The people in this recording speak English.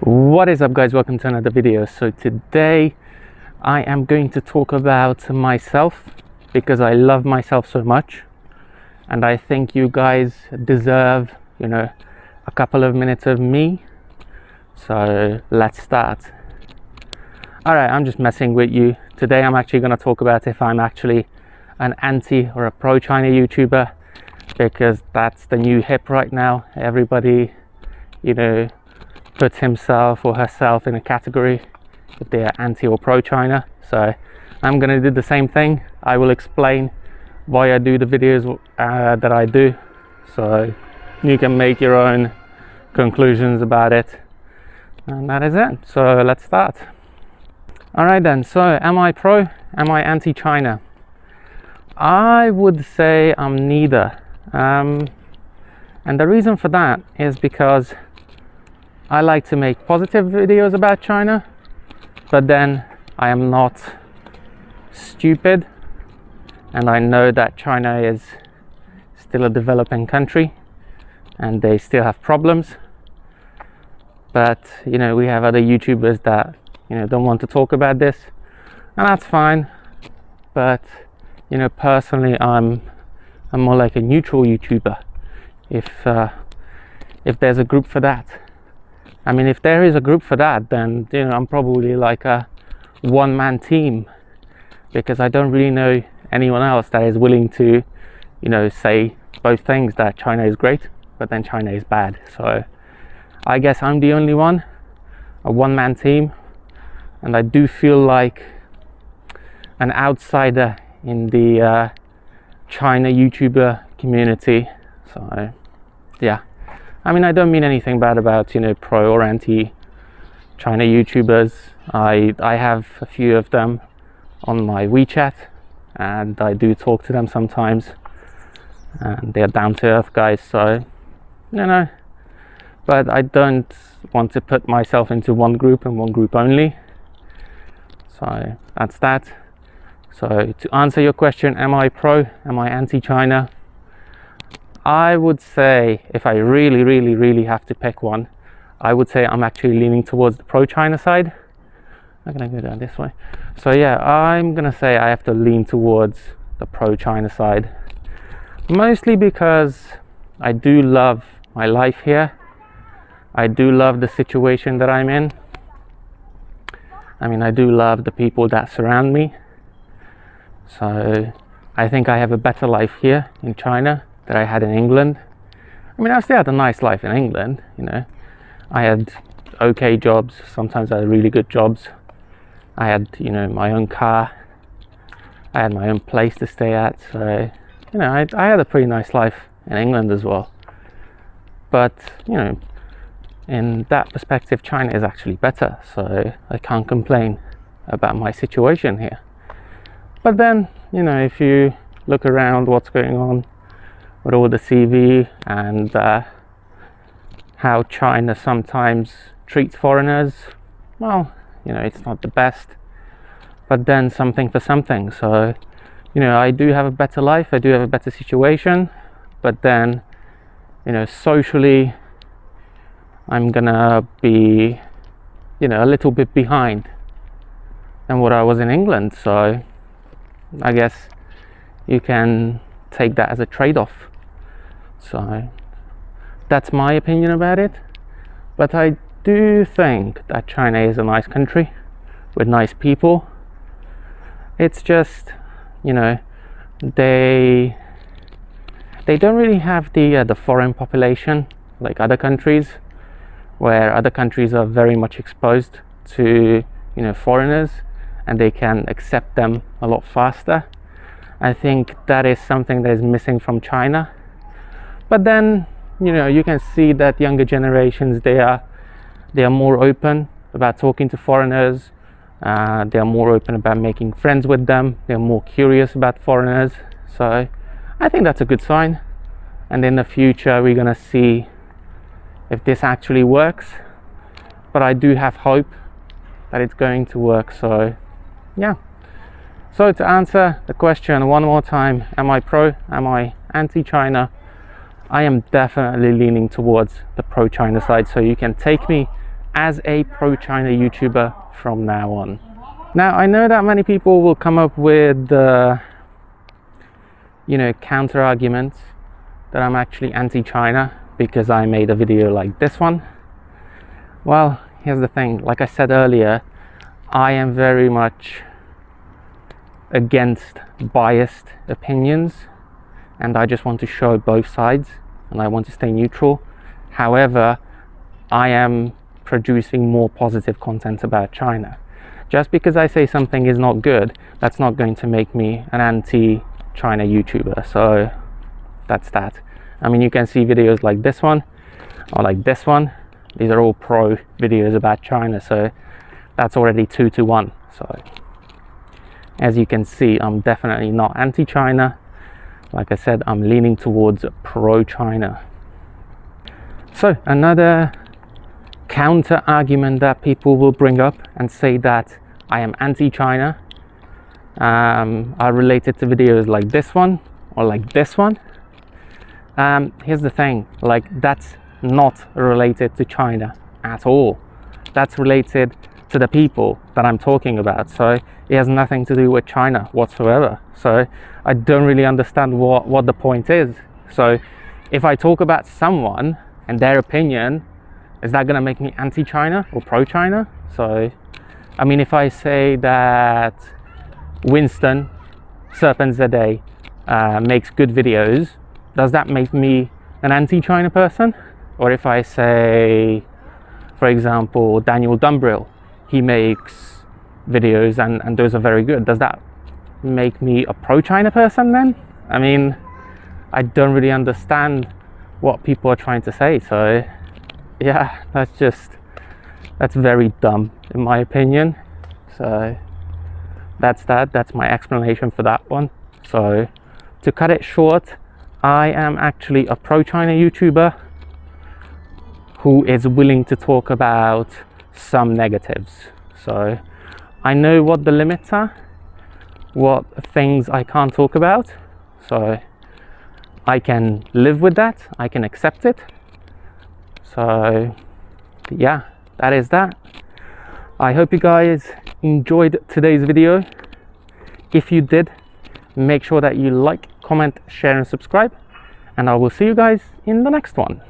What is up, guys? Welcome to another video. So today I am going to talk about myself because I love myself so much, and I think you guys deserve, a couple of minutes of me. So let's start. Alright, I'm just messing with you. Today I'm actually going to talk about if I'm actually an anti or a pro-China YouTuber, because that's the new hip right now. Everybody, puts himself or herself in a category if they are anti or pro-China. So I'm going to do the same thing. I will explain why I do the videos that I do, so you can make your own conclusions about it, and that is it. So let's start. Alright then, so am I pro? Am I anti-China? I would say I'm neither, and the reason for that is because I like to make positive videos about China, but then I am not stupid, and I know that China is still a developing country and they still have problems. But we have other YouTubers that don't want to talk about this, and that's fine. But personally, I'm more like a neutral YouTuber if there's a group for that. I mean, if there is a group for that, then I'm probably like a one-man team, because I don't really know anyone else that is willing to say both things, that China is great but then China is bad. So I guess I'm the only one, a one-man team, and I do feel like an outsider in the China YouTuber community. So yeah, I mean, I don't mean anything bad about pro or anti China YouTubers. I have a few of them on my WeChat, and I do talk to them sometimes, and they're down to earth guys, so but I don't want to put myself into one group and one group only. So that's that. So to answer your question, am I pro? Am I anti-China? I would say, if I really have to pick one, I would say I'm actually leaning towards the pro-China side. I'm gonna go down this way. So yeah, I'm gonna say I have to lean towards the pro-China side, mostly because I do love my life here. I do love the situation that I'm in. I mean, I do love the people that surround me. So I think I have a better life here in China that I had in England. I mean, I still had a nice life in England, I had okay jobs, sometimes I had really good jobs. I had, my own car, I had my own place to stay at, so, I had a pretty nice life in England as well. But, in that perspective, China is actually better, so I can't complain about my situation here. But then, if you look around what's going on with all the CV and how China sometimes treats foreigners, well, it's not the best, but then something for something. So I do have a better life, I do have a better situation, but then socially I'm gonna be a little bit behind than what I was in England. So I guess you can take that as a trade-off. So that's my opinion about it. But I do think that China is a nice country with nice people. It's just they don't really have the foreign population like other countries, where other countries are very much exposed to foreigners, and they can accept them a lot faster. I think that is something that is missing from China. But then you can see that younger generations, they are more open about talking to foreigners, they are more open about making friends with them, they're more curious about foreigners. So I think that's a good sign, and in the future we're gonna see if this actually works. But I do have hope that it's going to work. So yeah, so to answer the question one more time, am I pro, am I anti-China? I am definitely leaning towards the pro-China side, so you can take me as a pro-China YouTuber from now on. Now, I know that many people will come up with counter arguments that I'm actually anti-China because I made a video like this one. Well, here's the thing, like I said earlier, I am very much against biased opinions, and I just want to show both sides and I want to stay neutral. However, I am producing more positive content about China. Just because I say something is not good, that's not going to make me an anti-China YouTuber. So that's that. I mean, you can see videos like this one or like this one. These are all pro videos about China, so that's already 2 to 1. So as you can see, I'm definitely not anti-China. Like I said, I'm leaning towards pro-China. So another counter argument that people will bring up and say that I am anti-China are related to videos like this one or like this one. Here's the thing, like, that's not related to China at all. That's related to the people that I'm talking about, so it has nothing to do with China whatsoever. So I don't really understand what the point is. So if I talk about someone and their opinion, is that gonna make me anti-China or pro-China? So I mean, if I say that Winston Serpenzade makes good videos, does that make me an anti-China person? Or if I say, for example, Daniel Dumbrill, he makes videos and those are very good, does that make me a pro-China person then? I mean, I don't really understand what people are trying to say. So yeah, that's very dumb in my opinion. So that's my explanation for that one. So to cut it short, I am actually a pro-China YouTuber who is willing to talk about some negatives. So I know what the limits are, what things I can't talk about, so I can live with that, I can accept it. So yeah, that is that. I hope you guys enjoyed today's video. If you did, make sure that you like, comment, share and subscribe, and I will see you guys in the next one.